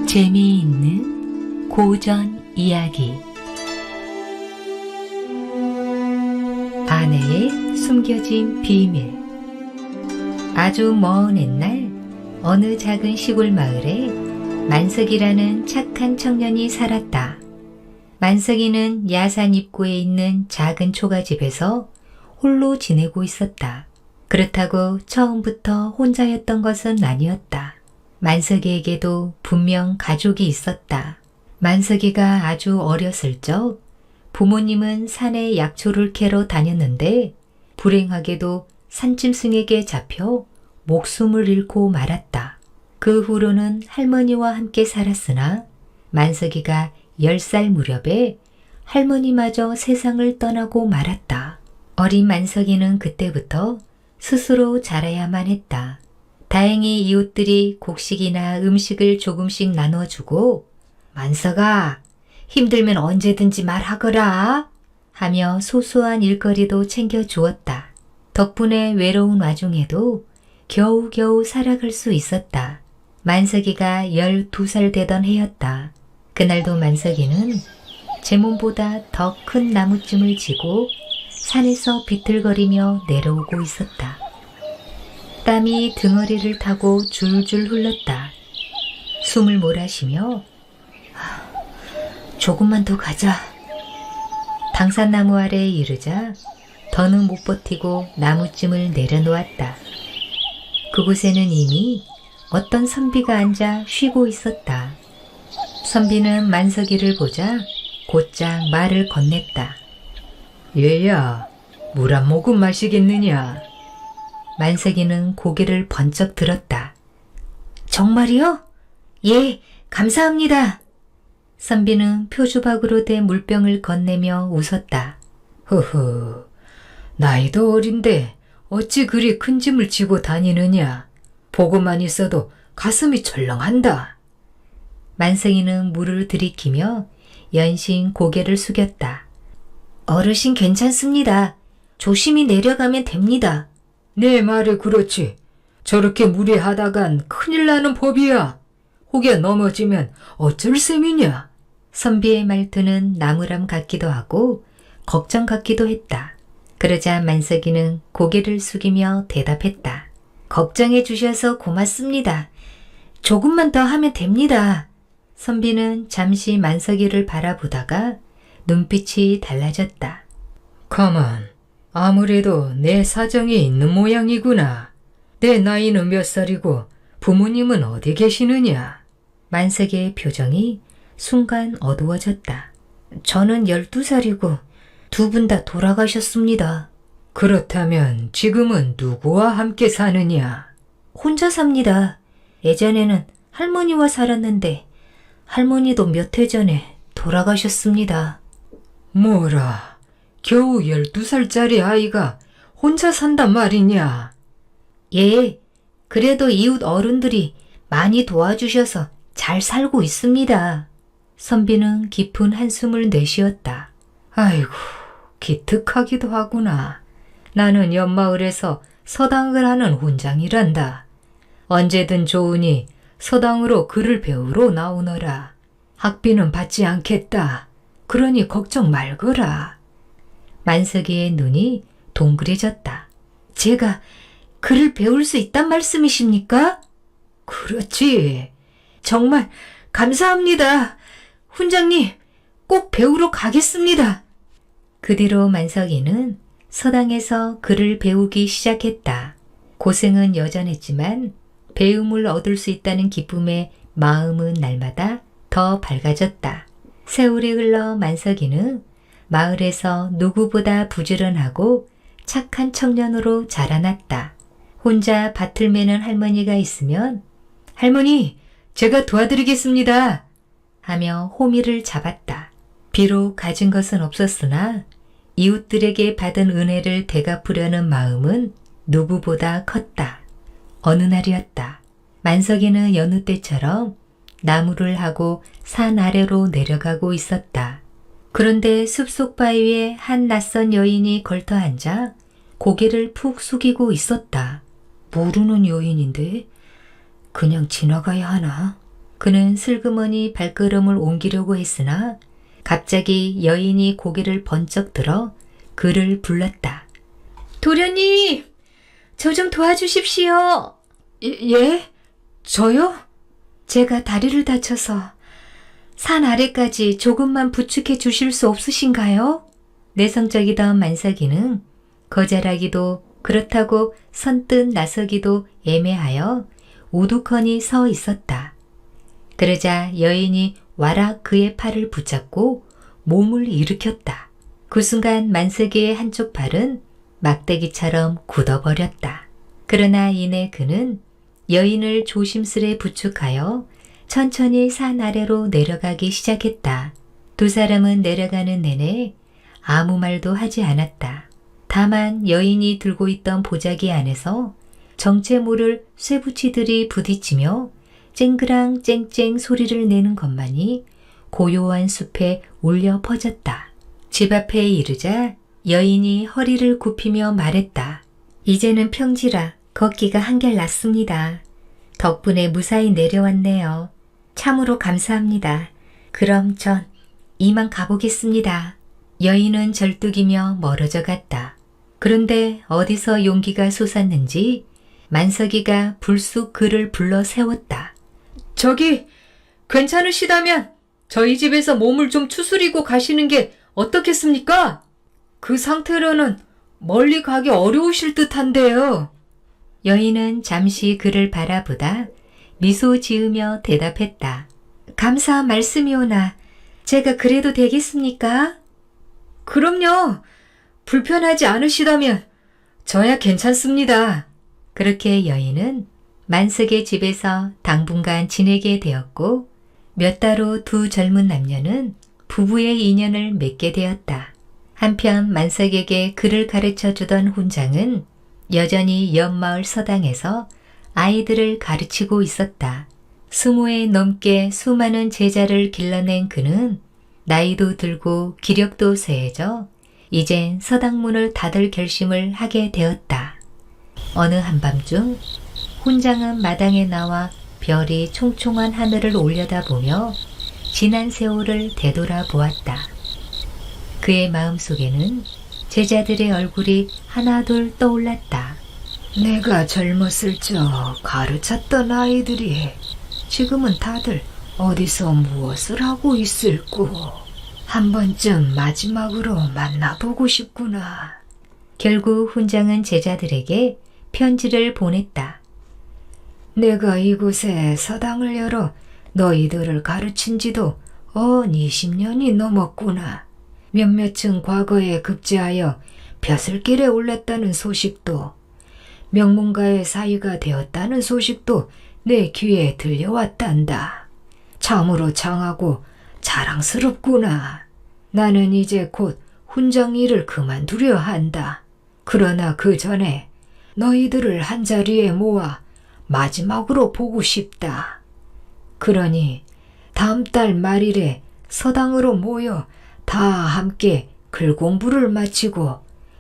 재미있는 고전 이야기. 아내의 숨겨진 비밀. 아주 먼 옛날 어느 작은 시골 마을에 만석이라는 착한 청년이 살았다. 만석이는 야산 입구에 있는 작은 초가집에서 홀로 지내고 있었다. 그렇다고 처음부터 혼자였던 것은 아니었다. 만석이에게도 분명 가족이 있었다. 만석이가 아주 어렸을 적 부모님은 산에 약초를 캐러 다녔는데 불행하게도 산짐승에게 잡혀 목숨을 잃고 말았다. 그 후로는 할머니와 함께 살았으나 만석이가 10살 무렵에 할머니마저 세상을 떠나고 말았다. 어린 만석이는 그때부터 스스로 자라야만 했다. 다행히 이웃들이 곡식이나 음식을 조금씩 나눠주고 만석아, 힘들면 언제든지 말하거라 하며 소소한 일거리도 챙겨주었다. 덕분에 외로운 와중에도 겨우겨우 살아갈 수 있었다. 만석이가 12살 되던 해였다. 그날도 만석이는 제 몸보다 더 큰 나무쯤을 지고 산에서 비틀거리며 내려오고 있었다. 땀이 등허리를 타고 줄줄 흘렀다. 숨을 몰아쉬며 조금만 더 가자. 당산나무 아래에 이르자 더는 못 버티고 나무쯤을 내려놓았다. 그곳에는 이미 어떤 선비가 앉아 쉬고 있었다. 선비는 만석이를 보자 곧장 말을 건넸다. 얘야, 물 한 모금 마시겠느냐? 만석이는 고개를 번쩍 들었다. 정말이요? 예, 감사합니다. 선비는 표주박으로 된 물병을 건네며 웃었다. 허허, 나이도 어린데 어찌 그리 큰 짐을 지고 다니느냐? 보고만 있어도 가슴이 철렁한다. 만석이는 물을 들이키며 연신 고개를 숙였다. 어르신 괜찮습니다. 조심히 내려가면 됩니다. 내 말이 그렇지. 저렇게 무리하다간 큰일 나는 법이야. 혹여 넘어지면 어쩔 셈이냐. 선비의 말투는 나무람 같기도 하고 걱정 같기도 했다. 그러자 만석이는 고개를 숙이며 대답했다. 걱정해 주셔서 고맙습니다. 조금만 더 하면 됩니다. 선비는 잠시 만석이를 바라보다가 눈빛이 달라졌다. 가만, 아무래도 내 사정이 있는 모양이구나. 내 나이는 몇 살이고 부모님은 어디 계시느냐? 만석이의 표정이 순간 어두워졌다. 저는 12살이고 두 분 다 돌아가셨습니다. 그렇다면 지금은 누구와 함께 사느냐? 혼자 삽니다. 예전에는 할머니와 살았는데 할머니도 몇 해 전에 돌아가셨습니다. 뭐라, 겨우 12살짜리 아이가 혼자 산단 말이냐? 예, 그래도 이웃 어른들이 많이 도와주셔서 잘 살고 있습니다. 선비는 깊은 한숨을 내쉬었다. 아이고, 기특하기도 하구나. 나는 옆마을에서 서당을 하는 훈장이란다. 언제든 좋으니 서당으로 글을 배우러 나오너라. 학비는 받지 않겠다. 그러니 걱정 말거라. 만석이의 눈이 동그래졌다. 제가 글을 배울 수 있단 말씀이십니까? 그렇지. 정말 감사합니다. 훈장님, 꼭 배우러 가겠습니다. 그 뒤로 만석이는 서당에서 글을 배우기 시작했다. 고생은 여전했지만 배움을 얻을 수 있다는 기쁨에 마음은 날마다 더 밝아졌다. 세월이 흘러 만석이는 마을에서 누구보다 부지런하고 착한 청년으로 자라났다. 혼자 밭을 매는 할머니가 있으면 할머니, 제가 도와드리겠습니다 하며 호미를 잡았다. 비록 가진 것은 없었으나 이웃들에게 받은 은혜를 되갚으려는 마음은 누구보다 컸다. 어느 날이었다. 만석이는 여느 때처럼 나무를 하고 산 아래로 내려가고 있었다. 그런데 숲속 바위에 한 낯선 여인이 걸터 앉아 고개를 푹 숙이고 있었다. 모르는 여인인데 그냥 지나가야 하나? 그는 슬그머니 발걸음을 옮기려고 했으나 갑자기 여인이 고개를 번쩍 들어 그를 불렀다. 도련님! 저 좀 도와주십시오. 예? 저요? 제가 다리를 다쳐서 산 아래까지 조금만 부축해 주실 수 없으신가요? 내성적이던 만석이는 거절하기도 그렇다고 선뜻 나서기도 애매하여 우두커니 서 있었다. 그러자 여인이 와락 그의 팔을 붙잡고 몸을 일으켰다. 그 순간 만석이의 한쪽 팔은 막대기처럼 굳어버렸다. 그러나 이내 그는 여인을 조심스레 부축하여 천천히 산 아래로 내려가기 시작했다. 두 사람은 내려가는 내내 아무 말도 하지 않았다. 다만 여인이 들고 있던 보자기 안에서 정체 모를 쇠붙이들이 부딪히며 쨍그랑 쨍쨍 소리를 내는 것만이 고요한 숲에 울려 퍼졌다. 집 앞에 이르자 여인이 허리를 굽히며 말했다. 이제는 평지라 걷기가 한결 낫습니다. 덕분에 무사히 내려왔네요. 참으로 감사합니다. 그럼 전 이만 가보겠습니다. 여인은 절뚝이며 멀어져 갔다. 그런데 어디서 용기가 솟았는지 만석이가 불쑥 그를 불러 세웠다. 저기 괜찮으시다면 저희 집에서 몸을 좀 추스리고 가시는 게 어떻겠습니까? 그 상태로는 멀리 가기 어려우실 듯한데요. 여인은 잠시 그를 바라보다 미소 지으며 대답했다. 감사 말씀이오나 제가 그래도 되겠습니까? 그럼요. 불편하지 않으시다면 저야 괜찮습니다. 그렇게 여인은 만석의 집에서 당분간 지내게 되었고 몇 달 후 두 젊은 남녀는 부부의 인연을 맺게 되었다. 한편 만석에게 글을 가르쳐 주던 훈장은 여전히 옆마을 서당에서 아이들을 가르치고 있었다. 20회 넘게 수많은 제자를 길러낸 그는 나이도 들고 기력도 쇠해져 이젠 서당문을 닫을 결심을 하게 되었다. 어느 한밤중 훈장은 마당에 나와 별이 총총한 하늘을 올려다보며 지난 세월을 되돌아보았다. 그의 마음속에는 제자들의 얼굴이 하나둘 떠올랐다. 내가 젊었을 적 가르쳤던 아이들이 지금은 다들 어디서 무엇을 하고 있을꼬. 한 번쯤 마지막으로 만나보고 싶구나. 결국 훈장은 제자들에게 편지를 보냈다. 내가 이곳에 서당을 열어 너희들을 가르친 지도 20년이 넘었구나. 몇몇은 과거에 급제하여 벼슬길에 올랐다는 소식도, 명문가의 사위가 되었다는 소식도 내 귀에 들려왔단다. 참으로 장하고 자랑스럽구나. 나는 이제 곧 훈장 일을 그만두려 한다. 그러나 그 전에 너희들을 한자리에 모아 마지막으로 보고 싶다. 그러니 다음 달 말일에 서당으로 모여 다 함께 글 공부를 마치고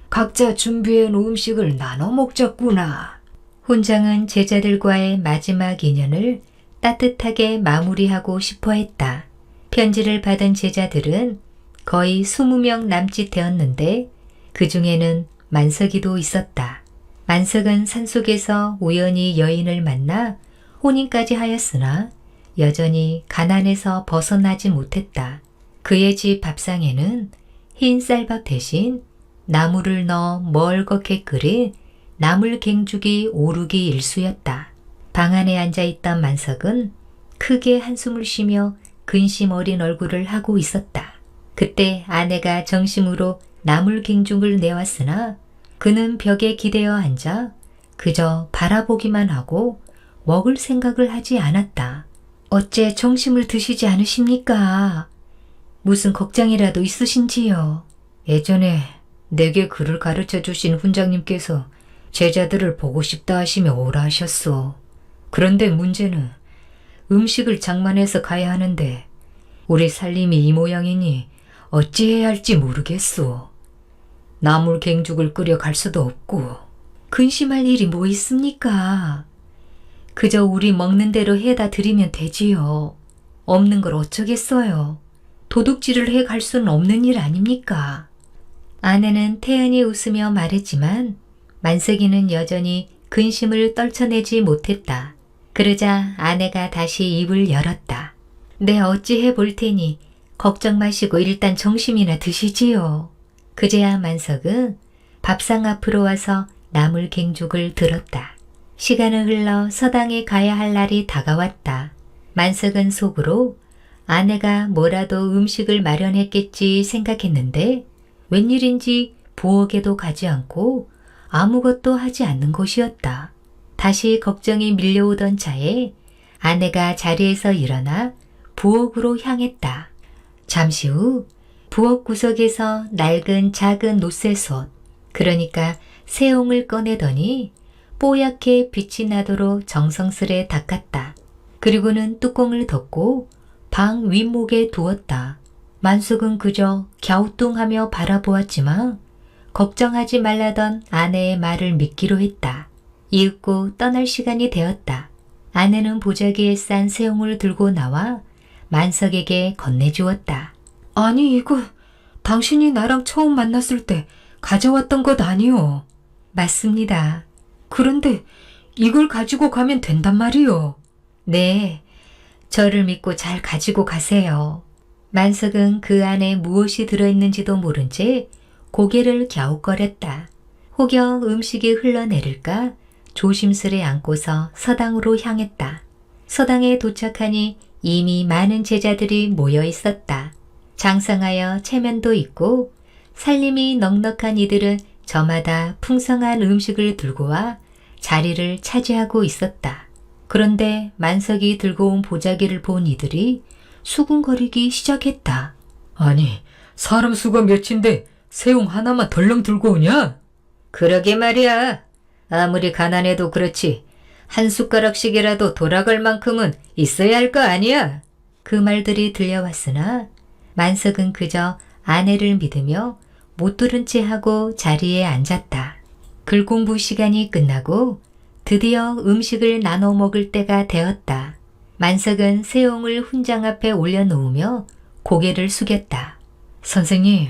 각자 준비해 놓은 음식을 나눠 먹자꾸나. 훈장은 제자들과의 마지막 인연을 따뜻하게 마무리하고 싶어 했다. 편지를 받은 제자들은 거의 20명 남짓 되었는데 그 중에는 만석이도 있었다. 만석은 산속에서 우연히 여인을 만나 혼인까지 하였으나 여전히 가난에서 벗어나지 못했다. 그의 집 밥상에는 흰 쌀밥 대신 나물을 넣어 멀겋게 끓인 나물갱죽이 오르기 일쑤였다. 방 안에 앉아있던 만석은 크게 한숨을 쉬며 근심 어린 얼굴을 하고 있었다. 그때 아내가 정심으로 나물갱죽을 내왔으나 그는 벽에 기대어 앉아 그저 바라보기만 하고 먹을 생각을 하지 않았다. 어째 정심을 드시지 않으십니까? 무슨 걱정이라도 있으신지요? 예전에 내게 글을 가르쳐 주신 훈장님께서 제자들을 보고 싶다 하시며 오라 하셨소. 그런데 문제는 음식을 장만해서 가야 하는데 우리 살림이 이 모양이니 어찌해야 할지 모르겠소. 나물갱죽을 끓여 갈 수도 없고. 근심할 일이 뭐 있습니까? 그저 우리 먹는 대로 해다 드리면 되지요. 없는 걸 어쩌겠어요. 도둑질을 해 갈 수는 없는 일 아닙니까? 아내는 태연히 웃으며 말했지만 만석이는 여전히 근심을 떨쳐내지 못했다. 그러자 아내가 다시 입을 열었다. 네, 어찌 해볼 테니 걱정 마시고 일단 점심이나 드시지요. 그제야 만석은 밥상 앞으로 와서 나물 갱죽을 들었다. 시간은 흘러 서당에 가야 할 날이 다가왔다. 만석은 속으로 아내가 뭐라도 음식을 마련했겠지 생각했는데 웬일인지 부엌에도 가지 않고 아무것도 하지 않는 곳이었다. 다시 걱정이 밀려오던 차에 아내가 자리에서 일어나 부엌으로 향했다. 잠시 후 부엌 구석에서 낡은 작은 노쇠솥, 그러니까 새옹을 꺼내더니 뽀얗게 빛이 나도록 정성스레 닦았다. 그리고는 뚜껑을 덮고 방 윗목에 두었다. 만숙은 그저 갸우뚱하며 바라보았지만 걱정하지 말라던 아내의 말을 믿기로 했다. 이윽고 떠날 시간이 되었다. 아내는 보자기에 싼 새옹을 들고 나와 만석에게 건네주었다. 아니, 이거 당신이 나랑 처음 만났을 때 가져왔던 것 아니오? 맞습니다. 그런데 이걸 가지고 가면 된단 말이오? 네, 저를 믿고 잘 가지고 가세요. 만석은 그 안에 무엇이 들어있는지도 모른 채 고개를 갸웃거렸다. 혹여 음식이 흘러내릴까 조심스레 안고서 서당으로 향했다. 서당에 도착하니 이미 많은 제자들이 모여 있었다. 장상하여 체면도 있고 살림이 넉넉한 이들은 저마다 풍성한 음식을 들고 와 자리를 차지하고 있었다. 그런데 만석이 들고 온 보자기를 본 이들이 수군거리기 시작했다. 아니, 사람 수가 몇인데 새옹 하나만 덜렁 들고 오냐? 그러게 말이야. 아무리 가난해도 그렇지 한 숟가락씩이라도 돌아갈 만큼은 있어야 할 거 아니야? 그 말들이 들려왔으나 만석은 그저 아내를 믿으며 못 들은 채 하고 자리에 앉았다. 글 공부 시간이 끝나고 드디어 음식을 나눠 먹을 때가 되었다. 만석은 새옹을 훈장 앞에 올려놓으며 고개를 숙였다. 선생님,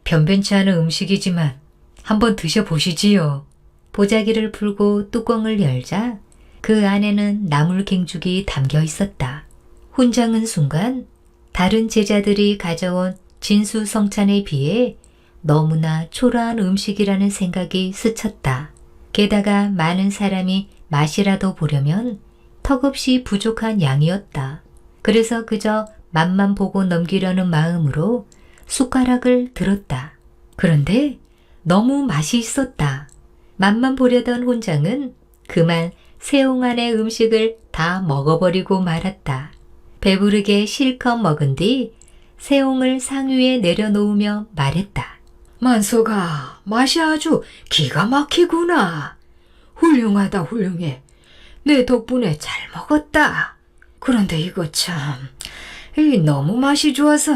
변변치 않은 음식이지만 한번 드셔보시지요. 보자기를 풀고 뚜껑을 열자 그 안에는 나물 갱죽이 담겨 있었다. 훈장은 순간 다른 제자들이 가져온 진수성찬에 비해 너무나 초라한 음식이라는 생각이 스쳤다. 게다가 많은 사람이 맛이라도 보려면 턱없이 부족한 양이었다. 그래서 그저 맛만 보고 넘기려는 마음으로 숟가락을 들었다. 그런데 너무 맛이 있었다. 맛만 보려던 훈장은 그만 새옹 안의 음식을 다 먹어버리고 말았다. 배부르게 실컷 먹은 뒤 새옹을 상위에 내려놓으며 말했다. 만석아, 맛이 아주 기가 막히구나. 훌륭하다, 훌륭해. 내 덕분에 잘 먹었다. 그런데 이거 참, 너무 맛이 좋아서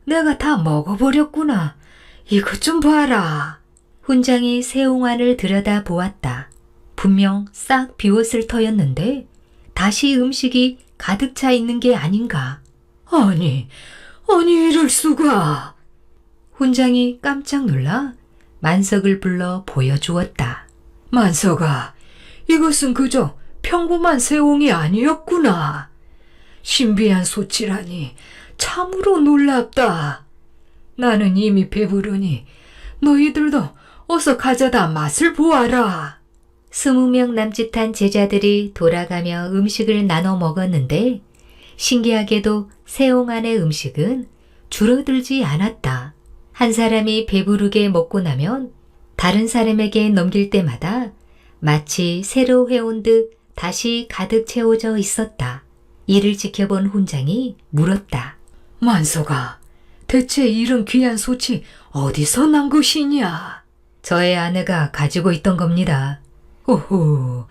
내가 다 먹어버렸구나. 이것 좀 봐라. 훈장이 새옹안을 들여다보았다. 분명 싹 비웠을 터였는데 다시 음식이 가득 차 있는 게 아닌가. 아니 이럴 수가. 훈장이 깜짝 놀라 만석을 불러 보여주었다. 만석아, 이것은 그저 평범한 새옹이 아니었구나. 신비한 소치라니 참으로 놀랍다. 나는 이미 배부르니 너희들도 어서 가져다 맛을 보아라. 20명 남짓한 제자들이 돌아가며 음식을 나눠 먹었는데 신기하게도 새옹 안의 음식은 줄어들지 않았다. 한 사람이 배부르게 먹고 나면 다른 사람에게 넘길 때마다 마치 새로 해온 듯 다시 가득 채워져 있었다. 이를 지켜본 훈장이 물었다. 만석아, 대체 이런 귀한 솥이 어디서 난 것이냐? 저의 아내가 가지고 있던 겁니다. 오호,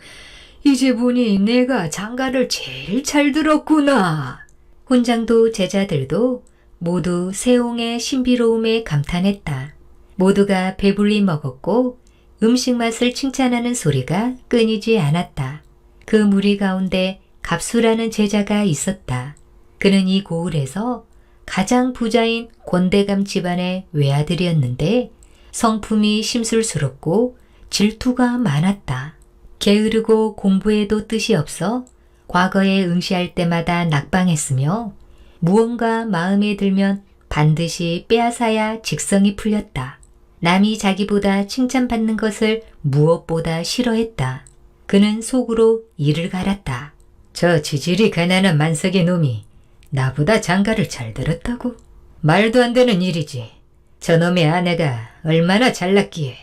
이제 보니 내가 장가를 제일 잘 들었구나. 훈장도 제자들도 모두 새옹의 신비로움에 감탄했다. 모두가 배불리 먹었고 음식 맛을 칭찬하는 소리가 끊이지 않았다. 그 무리 가운데 갑수라는 제자가 있었다. 그는 이 고을에서 가장 부자인 권대감 집안의 외아들이었는데 성품이 심술스럽고 질투가 많았다. 게으르고 공부에도 뜻이 없어 과거에 응시할 때마다 낙방했으며 무언가 마음에 들면 반드시 빼앗아야 직성이 풀렸다. 남이 자기보다 칭찬받는 것을 무엇보다 싫어했다. 그는 속으로 이를 갈았다. 저 지질이 가난한 만석의 놈이 나보다 장가를 잘 들었다고? 말도 안 되는 일이지. 저놈의 아내가 얼마나 잘났기에.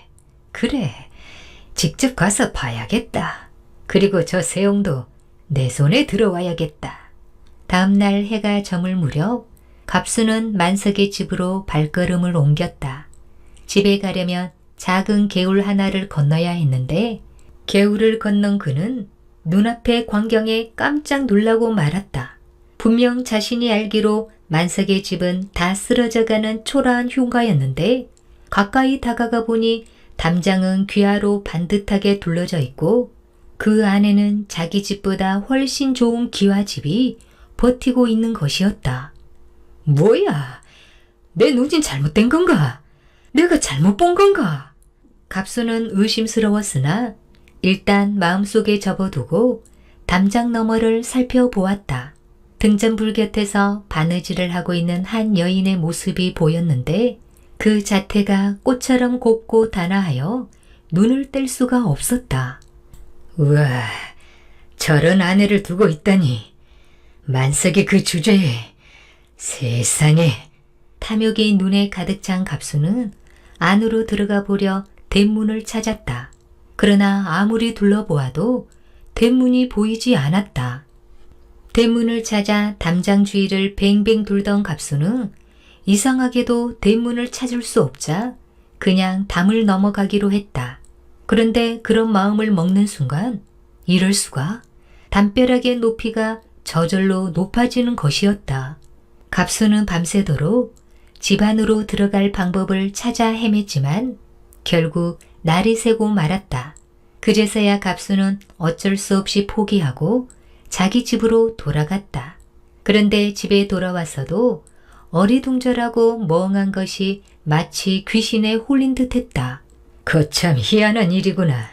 그래, 직접 가서 봐야겠다. 그리고 저 세용도 내 손에 들어와야겠다. 다음날 해가 저물 무렵 갑수는 만석의 집으로 발걸음을 옮겼다. 집에 가려면 작은 개울 하나를 건너야 했는데 개울을 건넌 그는 눈앞의 광경에 깜짝 놀라고 말았다. 분명 자신이 알기로 만석의 집은 다 쓰러져가는 초라한 흉가였는데 가까이 다가가 보니 담장은 귀화로 반듯하게 둘러져 있고 그 안에는 자기 집보다 훨씬 좋은 기와집이 버티고 있는 것이었다. 뭐야? 내 눈이 잘못된 건가? 내가 잘못 본 건가? 갑수는 의심스러웠으나 일단 마음속에 접어두고 담장 너머를 살펴보았다. 등잔불 곁에서 바느질을 하고 있는 한 여인의 모습이 보였는데 그 자태가 꽃처럼 곱고 단아하여 눈을 뗄 수가 없었다. 우와, 저런 아내를 두고 있다니. 만석의 그 주제에 세상에. 탐욕이 눈에 가득 찬 갑수는 안으로 들어가 보려 대문을 찾았다. 그러나 아무리 둘러보아도 대문이 보이지 않았다. 대문을 찾아 담장 주위를 뱅뱅 돌던 갑수는 이상하게도 대문을 찾을 수 없자 그냥 담을 넘어가기로 했다. 그런데 그런 마음을 먹는 순간 이럴 수가? 담벼락의 높이가 저절로 높아지는 것이었다. 갑수는 밤새도록 집 안으로 들어갈 방법을 찾아 헤맸지만 결국 날이 새고 말았다. 그제서야 갑수는 어쩔 수 없이 포기하고 자기 집으로 돌아갔다. 그런데 집에 돌아와서도 어리둥절하고 멍한 것이 마치 귀신에 홀린 듯했다. 거참 희한한 일이구나.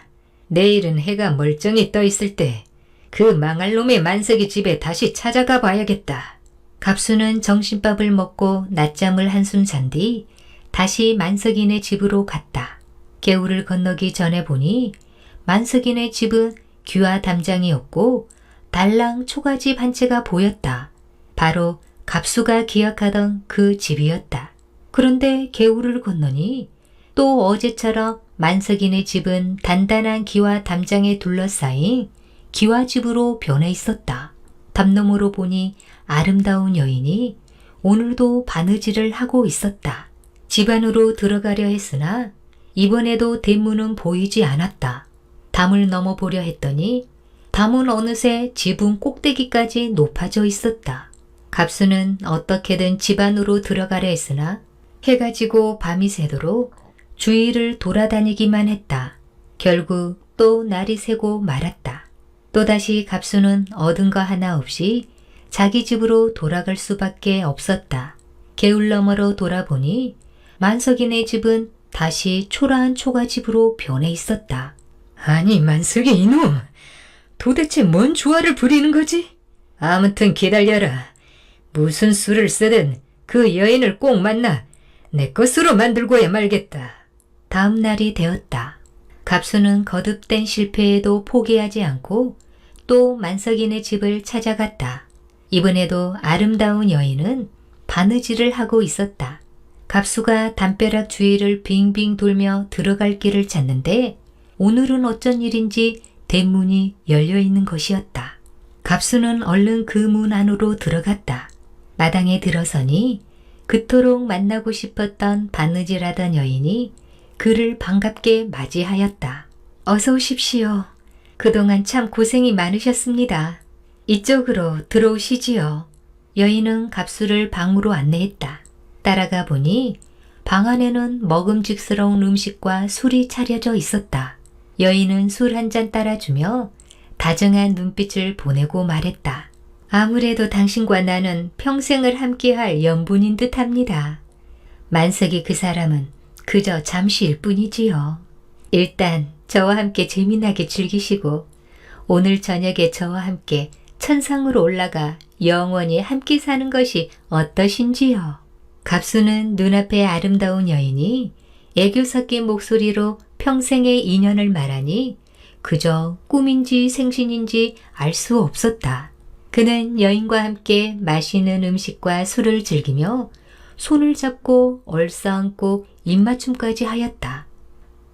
내일은 해가 멀쩡히 떠 있을 때 그 망할 놈의 만석이 집에 다시 찾아가 봐야겠다. 갑수는 점심밥을 먹고 낮잠을 한숨 잔 뒤 다시 만석이네 집으로 갔다. 개울을 건너기 전에 보니 만석이네 집은 귀화 담장이 없고 달랑 초가집 한 채가 보였다. 바로 갑수가 기억하던 그 집이었다. 그런데 개울을 건너니 또 어제처럼 만석이네 집은 단단한 기와 담장에 둘러싸인 기와집으로 변해 있었다. 담너머로 보니 아름다운 여인이 오늘도 바느질을 하고 있었다. 집 안으로 들어가려 했으나 이번에도 대문은 보이지 않았다. 담을 넘어보려 했더니 담은 어느새 지붕 꼭대기까지 높아져 있었다. 갑수는 어떻게든 집 안으로 들어가려 했으나 해가 지고 밤이 새도록 주위를 돌아다니기만 했다. 결국 또 날이 새고 말았다. 또다시 갑수는 얻은 거 하나 없이 자기 집으로 돌아갈 수밖에 없었다. 개울 너머로 돌아보니 만석이네 집은 다시 초라한 초가집으로 변해 있었다. 아니 만석이 이놈! 도대체 뭔 조화를 부리는 거지? 아무튼 기다려라. 무슨 수를 쓰든 그 여인을 꼭 만나 내 것으로 만들고야 말겠다. 다음 날이 되었다. 갑수는 거듭된 실패에도 포기하지 않고 또 만석이네 집을 찾아갔다. 이번에도 아름다운 여인은 바느질을 하고 있었다. 갑수가 담벼락 주위를 빙빙 돌며 들어갈 길을 찾는데 오늘은 어쩐 일인지 대문이 열려있는 것이었다. 갑수는 얼른 그 문 안으로 들어갔다. 마당에 들어서니 그토록 만나고 싶었던 바느질하던 여인이 그를 반갑게 맞이하였다. 어서 오십시오. 그동안 참 고생이 많으셨습니다. 이쪽으로 들어오시지요. 여인은 갑수를 방으로 안내했다. 따라가 보니 방 안에는 먹음직스러운 음식과 술이 차려져 있었다. 여인은 술 한 잔 따라주며 다정한 눈빛을 보내고 말했다. 아무래도 당신과 나는 평생을 함께할 연분인 듯합니다. 만석이 그 사람은 그저 잠시일 뿐이지요. 일단 저와 함께 재미나게 즐기시고 오늘 저녁에 저와 함께 천상으로 올라가 영원히 함께 사는 것이 어떠신지요? 갑수는 눈앞에 아름다운 여인이 애교 섞인 목소리로 평생의 인연을 말하니 그저 꿈인지 생신인지 알 수 없었다. 그는 여인과 함께 맛있는 음식과 술을 즐기며 손을 잡고 얼싸안고 입맞춤까지 하였다.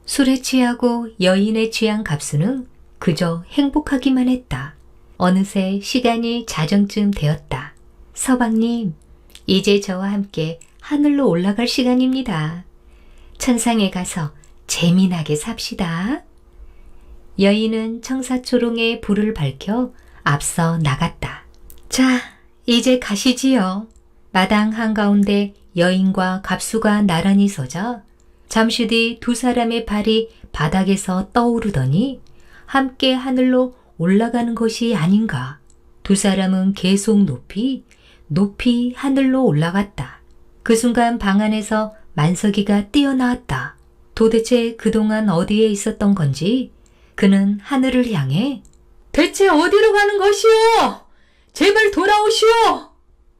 술에 취하고 여인에 취한 갑수는 그저 행복하기만 했다. 어느새 시간이 자정쯤 되었다. 서방님, 이제 저와 함께 하늘로 올라갈 시간입니다. 천상에 가서 재미나게 삽시다. 여인은 청사초롱에 불을 밝혀 앞서 나갔다. 자, 이제 가시지요. 마당 한가운데 여인과 갑수가 나란히 서자 잠시 뒤 두 사람의 발이 바닥에서 떠오르더니 함께 하늘로 올라가는 것이 아닌가. 두 사람은 계속 높이 하늘로 올라갔다. 그 순간 방 안에서 만석이가 뛰어나왔다. 도대체 그동안 어디에 있었던 건지 그는 하늘을 향해 대체 어디로 가는 것이오? 제발 돌아오시오!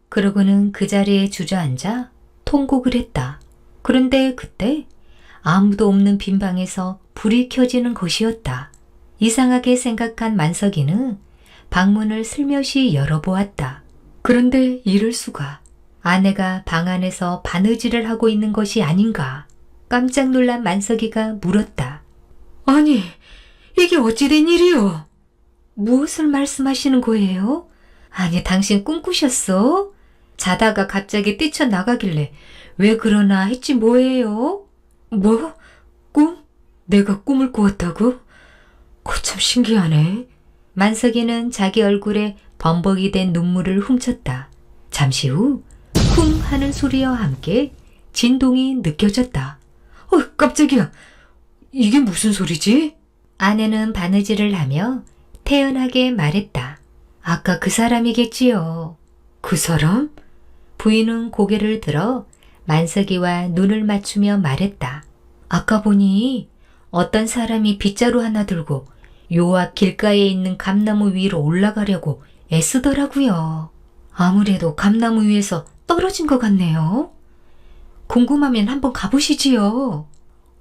그러고는 그 자리에 주저앉아 통곡을 했다. 그런데 그때 아무도 없는 빈 방에서 불이 켜지는 것이었다. 이상하게 생각한 만석이는 방문을 슬며시 열어보았다. 그런데 이럴 수가. 아내가 방 안에서 바느질을 하고 있는 것이 아닌가. 깜짝 놀란 만석이가 물었다. 아니, 이게 어찌된 일이오? 무엇을 말씀하시는 거예요? 아니, 당신 꿈꾸셨어? 자다가 갑자기 뛰쳐나가길래 왜 그러나 했지 뭐예요? 뭐? 꿈? 내가 꿈을 꾸었다고? 참 신기하네. 만석이는 자기 얼굴에 범벅이 된 눈물을 훔쳤다. 잠시 후 쿵 하는 소리와 함께 진동이 느껴졌다. 깜짝이야. 이게 무슨 소리지? 아내는 바느질을 하며 태연하게 말했다. 아까 그 사람이겠지요. 그 사람? 부인은 고개를 들어 만석이와 눈을 맞추며 말했다. 아까 보니 어떤 사람이 빗자루 하나 들고 요 앞 길가에 있는 감나무 위로 올라가려고 애쓰더라고요. 아무래도 감나무 위에서 떨어진 것 같네요. 궁금하면 한번 가보시지요.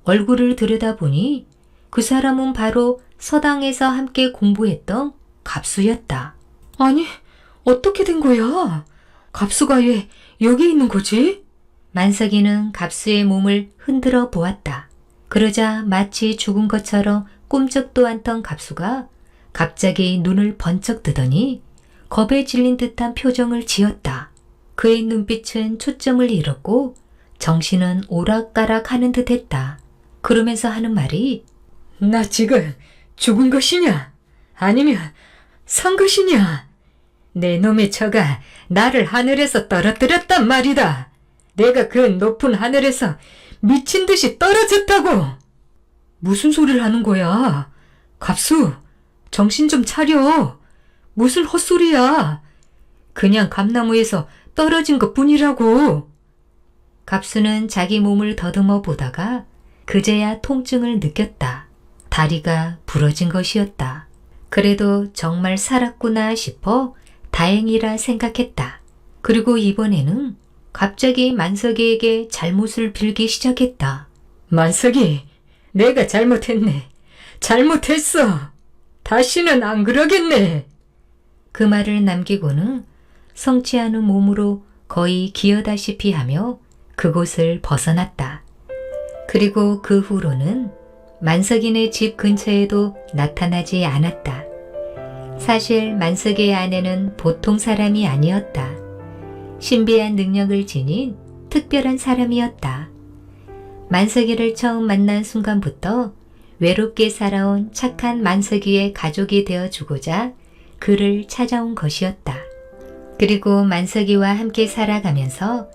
얼굴을 들여다보니 그 사람은 바로 서당에서 함께 공부했던 갑수였다. 아니, 어떻게 된 거야? 갑수가 왜 여기 있는 거지? 만석이는 갑수의 몸을 흔들어 보았다. 그러자 마치 죽은 것처럼 꿈쩍도 않던 갑수가 갑자기 눈을 번쩍 뜨더니 겁에 질린 듯한 표정을 지었다. 그의 눈빛은 초점을 잃었고 정신은 오락가락 하는 듯 했다. 그러면서 하는 말이 나 지금 죽은 것이냐? 아니면 산 것이냐? 내 놈의 처가 나를 하늘에서 떨어뜨렸단 말이다. 내가 그 높은 하늘에서 미친 듯이 떨어졌다고. 무슨 소리를 하는 거야? 갑수, 정신 좀 차려. 무슨 헛소리야. 그냥 감나무에서 떨어진 것뿐이라고. 갑수는 자기 몸을 더듬어 보다가 그제야 통증을 느꼈다. 다리가 부러진 것이었다. 그래도 정말 살았구나 싶어 다행이라 생각했다. 그리고 이번에는 갑자기 만석이에게 잘못을 빌기 시작했다. 만석이, 내가 잘못했네. 잘못했어. 다시는 안 그러겠네. 그 말을 남기고는 성치 않은 몸으로 거의 기어다시피 하며 그곳을 벗어났다. 그리고 그 후로는 만석이네 집 근처에도 나타나지 않았다. 사실 만석이의 아내는 보통 사람이 아니었다. 신비한 능력을 지닌 특별한 사람이었다. 만석이를 처음 만난 순간부터 외롭게 살아온 착한 만석이의 가족이 되어주고자 그를 찾아온 것이었다. 그리고 만석이와 함께 살아가면서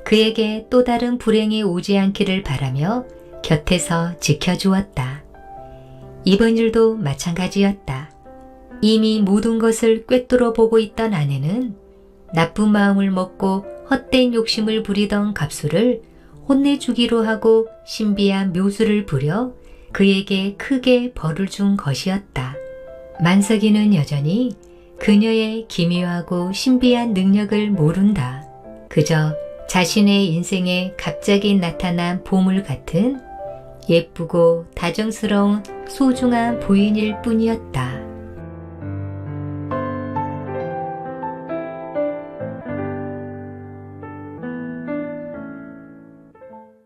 그에게 또 다른 불행이 오지 않기를 바라며 곁에서 지켜주었다. 이번 일도 마찬가지였다. 이미 모든 것을 꿰뚫어 보고 있던 아내는 나쁜 마음을 먹고 헛된 욕심을 부리던 갑수를 혼내주기로 하고 신비한 묘수를 부려 그에게 크게 벌을 준 것이었다. 만석이는 여전히 그녀의 기묘하고 신비한 능력을 모른다. 그저 자신의 인생에 갑자기 나타난 보물 같은 예쁘고 다정스러운 소중한 부인일 뿐이었다.